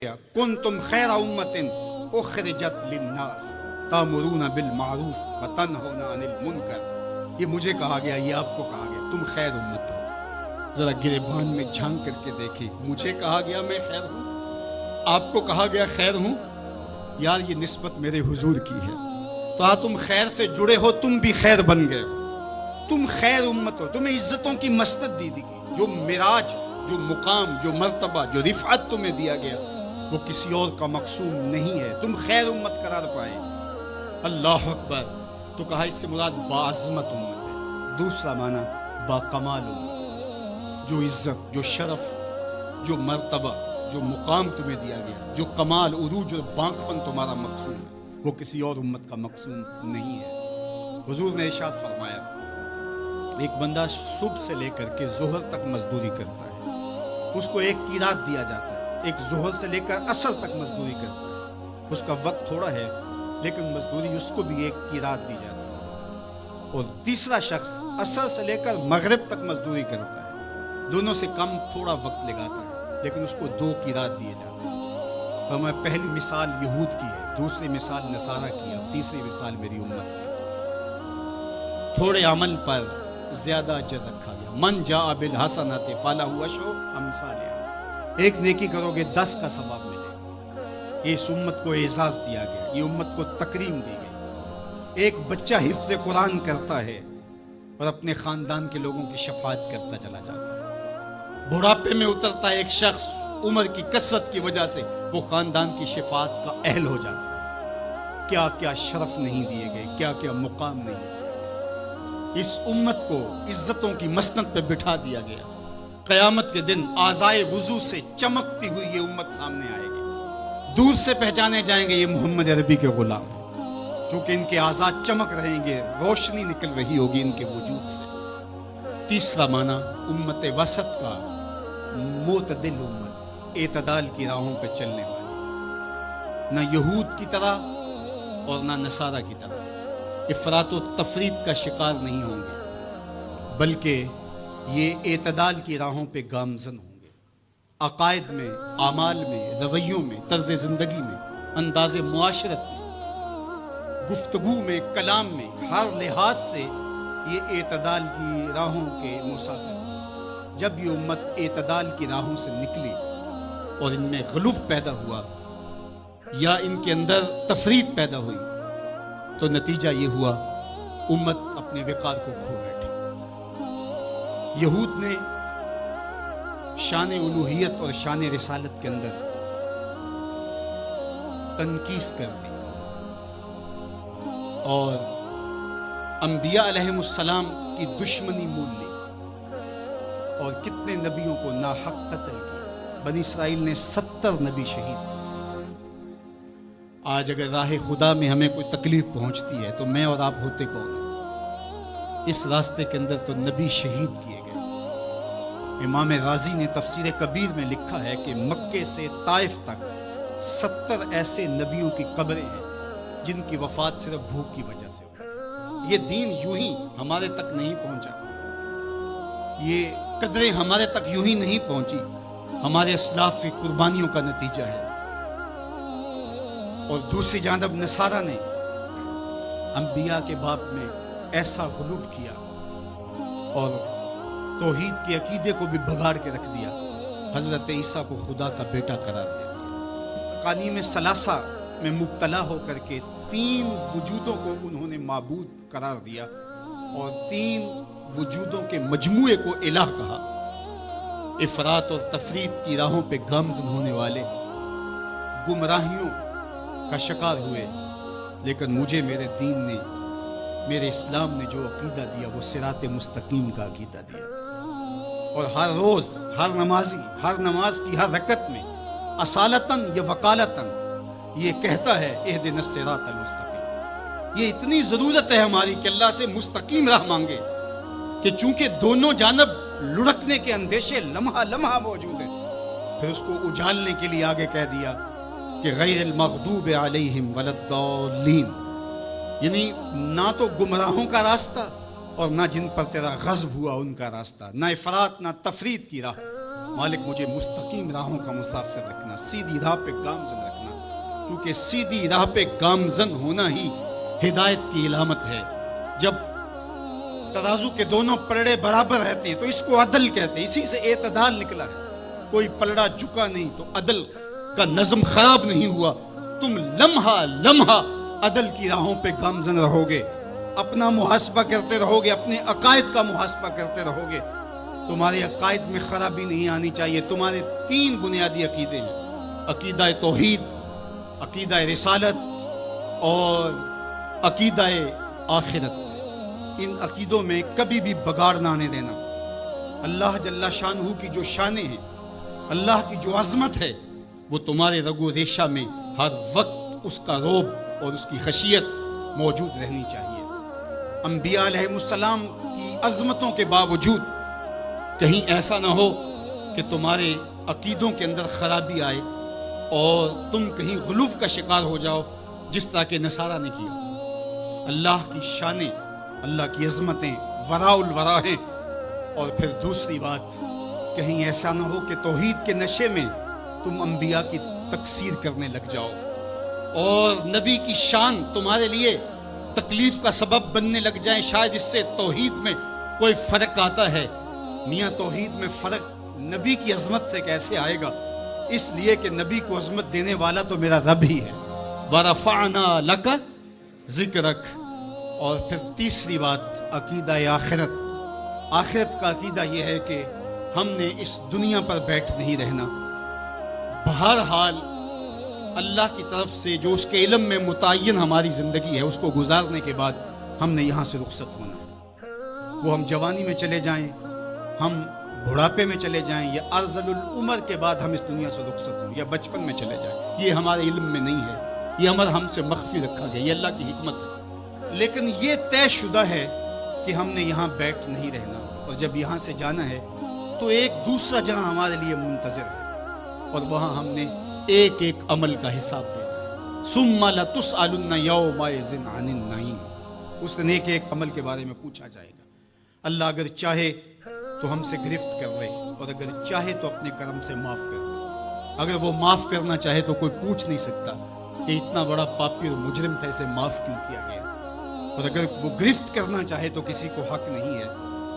کنتم خیر امت اخرجت للناس تامرون بالمعروف وتنہون عن المنکر. یہ مجھے کہا گیا، یہ آپ کو کہا گیا، تم خیر امت ہو. ذرا گریبان میں جھانک کر کے دیکھیں، مجھے کہا گیا میں خیر ہوں، آپ کو کہا گیا خیر ہوں. یار یہ نسبت میرے حضور کی ہے، تو تم خیر سے جڑے ہو، تم بھی خیر بن گئے ہو، تم خیر امت ہو. تمہیں عزتوں کی مسند دی گئی، جو معراج، جو مقام، جو مرتبہ، جو رفعت تمہیں دیا گیا وہ کسی اور کا مقسوم نہیں ہے، تم خیر امت قرار پائے. اللہ اکبر. تو کہا اس سے مراد باعظمت امت ہے. دوسرا معنی با کمال امت، جو عزت، جو شرف، جو مرتبہ، جو مقام تمہیں دیا گیا، جو کمال، عروج اور بانکپن تمہارا مقصود ہے، وہ کسی اور امت کا مقصود نہیں ہے. حضور نے ارشاد فرمایا، ایک بندہ صبح سے لے کر کے ظہر تک مزدوری کرتا ہے، اس کو ایک قیراط دیا جاتا ہے. ایک ظہر سے لے کر عصر تک مزدوری کرتا ہے، اس کا وقت تھوڑا ہے لیکن مزدوری اس کو بھی ایک قیراط دی جاتی ہے. اور تیسرا شخص عصر سے لے کر مغرب تک مزدوری کرتا ہے، دونوں سے کم تھوڑا وقت لگاتا ہے لیکن اس کو 2 قیراط دیے جاتے ہیں. فرمایا پہلی مثال یہود کی ہے، دوسری مثال نصارہ کی ہے، اور تیسری مثال میری امت کی ہے. تھوڑے عمل پر زیادہ اجر رکھا گیا. من جاء بالحسنۃ فلہ عشر امثالہا. ایک نیکی کرو گے 10 کا ثواب ملے گا. یہ اس امت کو اعزاز دیا گیا، یہ امت کو تکریم دی گئی. ایک بچہ حفظ قرآن کرتا ہے اور اپنے خاندان کے لوگوں کی شفاعت کرتا چلا جاتا ہے. بڑھاپے میں اترتا ہے ایک شخص، عمر کی کثرت کی وجہ سے وہ خاندان کی شفاعت کا اہل ہو جاتا ہے. کیا کیا شرف نہیں دیے گئے، کیا کیا مقام نہیں دیے گئے. اس امت کو عزتوں کی مسند پہ بٹھا دیا گیا. قیامت کے دن اعضائے وضو سے چمکتی ہوئی یہ امت سامنے آئے گی. دور سے پہچانے جائیں گے یہ محمد عربی کے غلام ہیں، کیونکہ ان کے اعضاء چمک رہیں گے، روشنی نکل رہی ہوگی ان کے وجود سے. تیسرا معنی امت وسط کا، معتدل امت، اعتدال کی راہوں پہ چلنے والی، نہ یہود کی طرح اور نہ نصارہ کی طرح افراط و تفریط کا شکار نہیں ہوں گے، بلکہ یہ اعتدال کی راہوں پہ گامزن ہوں گے. عقائد میں، اعمال میں، رویوں میں، طرز زندگی میں، انداز معاشرت میں، گفتگو میں، کلام میں، ہر لحاظ سے یہ اعتدال کی راہوں کے مسافر ہیں. جب یہ امت اعتدال کی راہوں سے نکلی اور ان میں غلوف پیدا ہوا یا ان کے اندر تفریط پیدا ہوئی تو نتیجہ یہ ہوا امت اپنے وقار کو کھو بیٹھی. یہود نے شان الوہیت اور شان رسالت کے اندر تنقیص کر دی اور انبیاء علیہم السلام کی دشمنی مول لی اور کتنے نبیوں کو ناحق قتل کیا. بنی اسرائیل نے 70 نبی شہید کیے. آج اگر راہ خدا میں ہمیں کوئی تکلیف پہنچتی ہے تو میں اور آپ ہوتے کون ہیں؟ اس راستے کے اندر تو نبی شہید کیے گئے. امام رازی نے تفسیر کبیر میں لکھا ہے کہ مکے سے طائف تک 70 ایسے نبیوں کی قبریں ہیں جن کی وفات صرف بھوک کی وجہ سے ہوئی. یہ دین یوں ہی ہمارے تک نہیں پہنچا، یہ قدریں ہمارے تک یوں ہی نہیں پہنچی، ہمارے اسلاف کی قربانیوں کا نتیجہ ہے. اور دوسری جانب نصارہ نے انبیاء کے باب میں ایسا غلوف کیا اور توحید کے عقیدے کو بھی بگاڑ کے رکھ دیا، حضرت عیسیٰ کو خدا کا بیٹا قرار دے دیا. تقانیم ثلاثہ میں مبتلا ہو کر کے 3 وجودوں کو انہوں نے معبود قرار دیا اور 3 وجودوں کے مجموعے کو الہ کہا. افراط اور تفریط کی راہوں پہ گامزن ہونے والے گمراہیوں کا شکار ہوئے، لیکن مجھے میرے دین نے، میرے اسلام نے جو عقیدہ دیا وہ صراط مستقیم کا عقیدہ دیا. اور ہر روز، ہر نمازی، ہر نماز کی ہر رکعت میں اصالتاً یا وکالتاً یہ کہتا ہے اہدنا الصراط المستقیم. یہ اتنی ضرورت ہے ہماری کہ اللہ سے مستقیم راہ مانگے کہ چونکہ دونوں جانب لڑکنے کے اندیشے لمحہ لمحہ موجود ہیں. پھر اس کو اجالنے کے لیے آگے کہہ دیا کہ غیر المغضوب علیہم ولا الضالین، یعنی نہ تو گمراہوں کا راستہ اور نہ جن پر تیرا غضب ہوا ان کا راستہ، نہ افراط نہ تفریط کی راہ، مالک مجھے مستقیم راہوں کا مسافر رکھنا، سیدھی راہ پہ گامزن رکھنا، کیونکہ سیدھی راہ پہ گامزن ہونا ہی ہدایت کی علامت ہے۔ جب ترازو کے دونوں پلڑے برابر رہتے ہیں تو اس کو عدل کہتے ہیں، اسی سے اعتدال نکلا ہے۔ کوئی پلڑا جھکا نہیں تو عدل کا نظم خراب نہیں ہوا۔ تم لمحہ لمحہ عدل کی راہوں پہ گامزن رہو گے، اپنا محاسبہ کرتے رہو گے، اپنے عقائد کا محاسبہ کرتے رہو گے، تمہارے عقائد میں خرابی نہیں آنی چاہیے۔ تمہارے 3 بنیادی عقیدے ہیں، عقیدہ توحید، عقیدہ رسالت اور عقیدہ آخرت۔ ان عقیدوں میں کبھی بھی بگاڑ نہ آنے دینا۔ اللہ جل شانہ کی جو شانیں ہیں، اللہ کی جو عظمت ہے، وہ تمہارے رگ و ریشہ میں ہر وقت اس کا رعب اور اس کی خشیت موجود رہنی چاہیے۔ انبیاء علیہ السلام کی عظمتوں کے باوجود کہیں ایسا نہ ہو کہ تمہارے عقیدوں کے اندر خرابی آئے اور تم کہیں غلوف کا شکار ہو جاؤ، جس طرح کہ نصارہ نے کیا۔ اللہ کی شانیں، اللہ کی عظمتیں وراء الورا ہیں۔ اور پھر دوسری بات، کہیں ایسا نہ ہو کہ توحید کے نشے میں تم انبیاء کی تکثیر کرنے لگ جاؤ اور نبی کی شان تمہارے لیے تکلیف کا سبب بننے لگ جائیں۔ شاید اس سے توحید میں کوئی فرق آتا ہے۔ میاں توحید میں فرق نبی کی عظمت سے کیسے آئے گا؟ اس لیے کہ نبی کو عظمت دینے والا تو میرا رب ہی ہے۔ وَرَفَعْنَا لَكَ ذِكْرَكَ۔ اور پھر تیسری بات، عقیدہ آخرت۔ آخرت کا عقیدہ یہ ہے کہ ہم نے اس دنیا پر بیٹھ نہیں رہنا، بہرحال اللہ کی طرف سے جو اس کے علم میں متعین ہماری زندگی ہے، اس کو گزارنے کے بعد ہم نے یہاں سے رخصت ہونا ہے۔ وہ ہم جوانی میں چلے جائیں، ہم بڑھاپے میں چلے جائیں، یا ارذل العمر کے بعد ہم اس دنیا سے رخصت ہوں، یا بچپن میں چلے جائیں، یہ ہمارے علم میں نہیں ہے، یہ امر ہم سے مخفی رکھا گیا، یہ اللہ کی حکمت ہے۔ لیکن یہ طے شدہ ہے کہ ہم نے یہاں بیٹھ نہیں رہنا، اور جب یہاں سے جانا ہے تو ایک دوسرا جہاں ہمارے لیے منتظر ہے، اور وہاں ہم نے ایک ایک عمل کا حساب دینا ہے۔ ثم لتسألن یومئذ عن النعیم۔ اس دن ایک ایک عمل کے بارے میں پوچھا جائے گا۔ اللہ اگر چاہے تو ہم سے گرفت کر لے، اور اگر چاہے تو اپنے کرم سے معاف کر دے۔ اگر وہ معاف کرنا چاہے تو کوئی پوچھ نہیں سکتا کہ اتنا بڑا پاپی اور مجرم تھا، اسے معاف کیوں کیا گیا۔ اور اگر وہ گرفت کرنا چاہے تو کسی کو حق نہیں ہے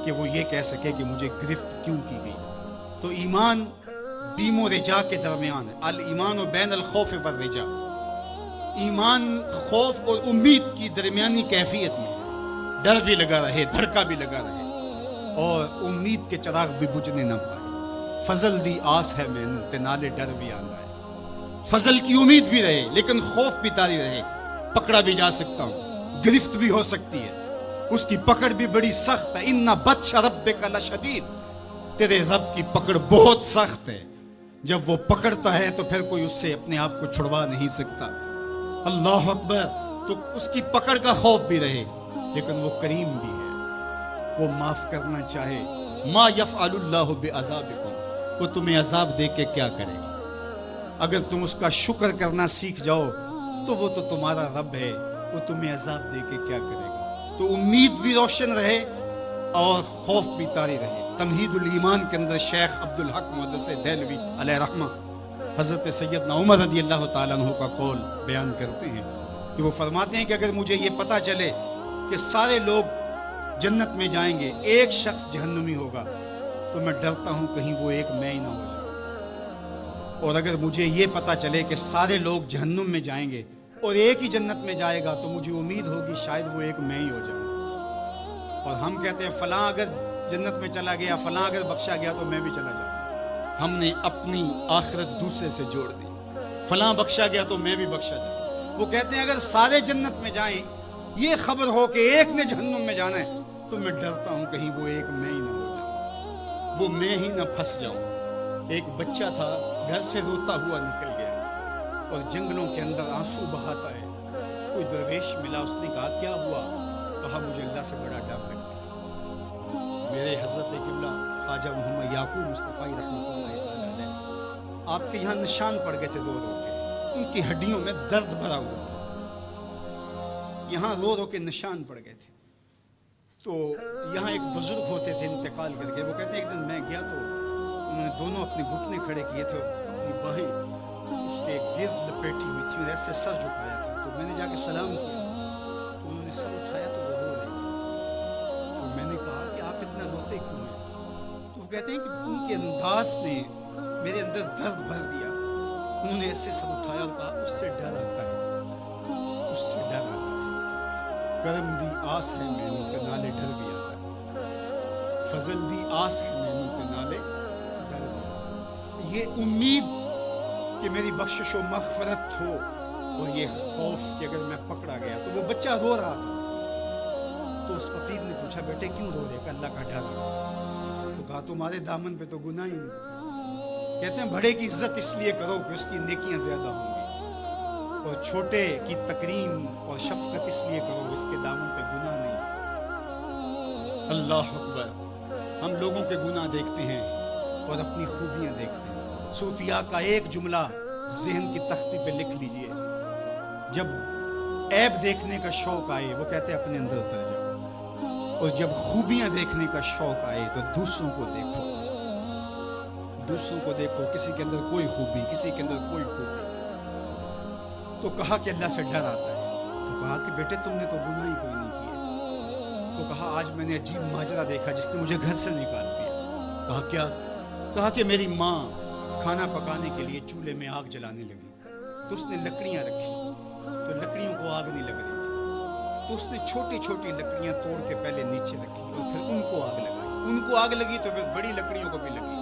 کہ وہ یہ کہہ سکے کہ مجھے گرفت کیوں کی گئی۔ تو ایمان بیم و رجا کے درمیان ہے۔ الایمان بین الخوف والرجا۔ ایمان خوف اور امید کی درمیانی کیفیت میں ہے۔ ڈر بھی لگا رہے، دھڑکا بھی لگا رہے، اور امید کے چراغ بھی بجھنے نہ پائے۔ فضل دی آس ہے مینوں تے نالے ڈر بھی آندا ہے۔ فضل کی امید بھی رہے لیکن خوف بھی طاری رہے، پکڑا بھی جا سکتا ہوں، گرفت بھی ہو سکتی ہے، اس کی پکڑ بھی بڑی سخت ہے۔ ان بطش ربک لشدید۔ تیرے رب کی پکڑ بہت سخت ہے، جب وہ پکڑتا ہے تو پھر کوئی اس سے اپنے آپ کو چھڑوا نہیں سکتا۔ اللہ اکبر۔ تو اس کی پکڑ کا خوف بھی رہے لیکن وہ کریم بھی ہے، وہ معاف کرنا چاہے۔ ما یفعل اللہ بعذابکم۔ وہ تمہیں عذاب دے کے کیا کرے گا؟ اگر تم اس کا شکر کرنا سیکھ جاؤ تو وہ تو تمہارا رب ہے، وہ تمہیں عذاب دے کے کیا کرے گا؟ تو امید بھی روشن رہے اور خوف بھی طاری رہے۔ تمہید الایمان کے اندر شیخ عبدالحق محدث دہلوی علیہ رحمہ حضرت سیدنا عمر رضی اللہ تعالیٰ عنہ کا قول بیان کرتے ہیں کہ وہ فرماتے ہیں کہ اگر مجھے یہ پتا چلے کہ سارے لوگ جنت میں جائیں گے، ایک شخص جہنمی ہوگا، تو میں ڈرتا ہوں کہیں وہ ایک میں ہی نہ ہو جائے۔ اور اگر مجھے یہ پتا چلے کہ سارے لوگ جہنم میں جائیں گے اور ایک ہی جنت میں جائے گا، تو مجھے امید ہوگی شاید وہ ایک میں ہی ہو جاؤں۔ اور ہم کہتے ہیں فلاں اگر جنت میں چلا گیا، فلاں اگر بخشا گیا تو میں بھی چلا جاؤں۔ ہم نے اپنی آخرت دوسرے سے جوڑ دی، فلاں بخشا گیا تو میں بھی بخشا جاؤں۔ وہ کہتے ہیں اگر سارے جنت میں جائیں، یہ خبر ہو کہ ایک نے جہنم میں جانا ہے، تو میں ڈرتا ہوں کہیں وہ ایک میں ہی نہ ہو جاؤں، وہ میں ہی نہ پھنس جاؤں۔ ایک بچہ تھا، گھر سے روتا ہوا نکل گیا اور جنگلوں کے اندر آنسو بہاتا ہے۔ کوئی درویش ملا، اس نے کہا کیا ہوا؟ کہا مجھے اللہ سے بڑا ڈر لگتا ہے۔ میرے حضرت قبلہ خواجہ محمد یعقوب مصطفی رحمۃ اللہ تعالیٰ علیہ، آپ کے یہاں نشان پڑ گئے تھے رو رو کے، ان کی ہڈیوں میں درد بھرا ہوا تھا، یہاں رو رو کے نشان پڑ گئے تھے۔ تو یہاں ایک بزرگ ہوتے تھے انتقال کر کے، وہ کہتے ہیں ایک دن میں گیا تو انہوں نے دونوں اپنے گھٹنے کھڑے کیے تھے اور اپنی باہیں اس کے گرد لپیٹی ہوئی تھی اور ایسے سر جھکایا تھا. تو میں نے جا کے سلام کیا تو انہوں نے سر اٹھایا تو وہ رو رہی تھی. تو میں نے کہا کہ آپ اتنا روتے کیوں ہیں؟ تو وہ کہتے ہیں کہ ان کے انداز نے میرے اندر درد بھر دیا. انہوں نے ایسے سر اٹھایا اور کہا اس سے ڈر آتا ہے، اس سے ڈر آتا ہے. کرم دی آس ہے مینوں تے نالے ڈر بھی آتا ہے. فضل دی آس ہے مینوں تے نالے ڈر بھی آتا ہے. یہ امید کہ میری بخشش و مغفرت ہو اور یہ خوف کہ اگر میں پکڑا گیا. تو وہ بچہ رو رہا تھا. تو اس فقیر نے پوچھا بیٹے کیوں رو رہے؟ کہ اللہ کا ڈر. تو کہا تمہارے دامن پہ تو گناہ ہی نہیں. کہتے ہیں بڑے کی عزت اس لیے کرو کہ اس کی نیکیاں زیادہ ہوں گی، اور چھوٹے کی تکریم اور شفقت اس لیے کرو اس کے دامن پہ گناہ نہیں. اللہ اکبر. ہم لوگوں کے گناہ دیکھتے ہیں اور اپنی خوبیاں دیکھتے ہیں. صوفیاء کا ایک جملہ ذہن کی تختی پہ لکھ لیجئے. جب عیب دیکھنے کا شوق آئے وہ کہتے ہیں اپنے اندر اتر جاؤ، اور جب خوبیاں دیکھنے کا شوق آئے تو دوسروں کو دیکھو. دوسروں کو دیکھو، کسی کے اندر کوئی خوبی، کسی کے اندر کوئی خوبی. تو کہا کہ اللہ سے ڈر آتا ہے. تو کہا کہ بیٹے تم نے تو گناہ ہی کوئی نہیں کیے. تو کہا آج میں نے عجیب ماجرا دیکھا جس نے مجھے گھر سے نکال دیا. کہا کیا؟ کہا کہ میری ماں کھانا پکانے کے لیے چولہے میں آگ جلانے لگی. تو اس نے لکڑیاں رکھی تو لکڑیوں کو آگ نہیں لگ رہی تھی. تو اس نے چھوٹی چھوٹی لکڑیاں توڑ کے پہلے نیچے رکھی اور پھر ان کو آگ لگائی. ان کو آگ لگی تو پھر بڑی لکڑیوں کو بھی لگی.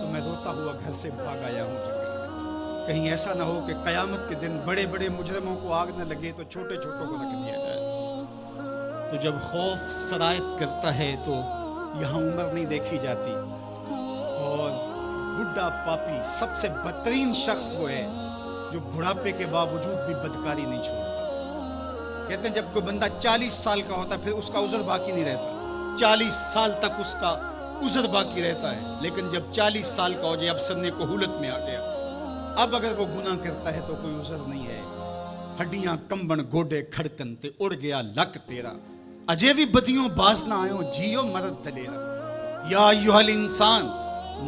تو میں روتا ہوا گھر سے بھاگ آیا ہوں جنگل میں. کہیں ایسا نہ ہو کہ قیامت کے دن بڑے بڑے مجرموں کو آگ نہ لگے تو چھوٹے چھوٹوں کو رکھ دیا جائے. تو جب خوف سرایت کرتا ہے تو یہاں عمر نہیں دیکھی جاتی. اور بڈھا پاپی سب سے بدترین شخص وہ ہے جو بڑھاپے کے باوجود بھی بدکاری نہیں چھوڑتا. کہتے ہیں جب کوئی بندہ 40 سال کا ہوتا ہے پھر اس کا عذر باقی نہیں رہتا. 40 سال تک اس کا عذر باقی رہتا ہے، لیکن جب 40 سال کا ہو جائے اب سن کہولت میں آ گیا، اب اگر وہ گناہ کرتا ہے تو کوئی عذر نہیں ہے. ہڈیاں کمبن گوڈے کھڑکن تے اڑ گیا لک تیرا، اجے بھی بدیوں باز نہ آئیں جیو مرد دلیرا. یا ایھا الانسان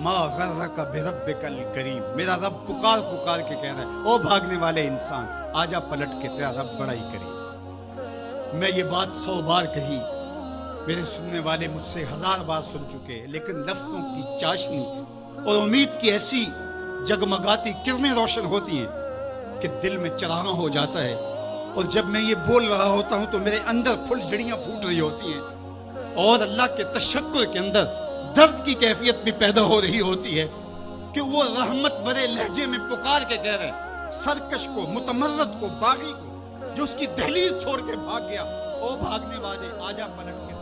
ما غرک بربک الکریم. میرا رب پکار پکار کے کہہ رہا ہے او بھاگنے والے انسان آجا پلٹ کے، تیرا رب بڑا ہی کریم. میں یہ بات 100 بار کہی، میرے سننے والے مجھ سے 1000 بار سن چکے، لیکن لفظوں کی چاشنی اور امید کی ایسی جگمگاتی کرنیں روشن ہوتی ہیں کہ دل میں چراغاں ہو جاتا ہے. اور جب میں یہ بول رہا ہوتا ہوں تو میرے اندر پھل جھڑیاں پھوٹ رہی ہوتی ہیں اور اللہ کے تشکر کے اندر درد کی کیفیت بھی پیدا ہو رہی ہوتی ہے کہ وہ رحمت بھرے لہجے میں پکار کے کہہ رہے سرکش کو، متمرد کو، باغی کو جو اس کی دہلیز چھوڑ کے بھاگ گیا، او بھاگنے والے آجا پلٹ کے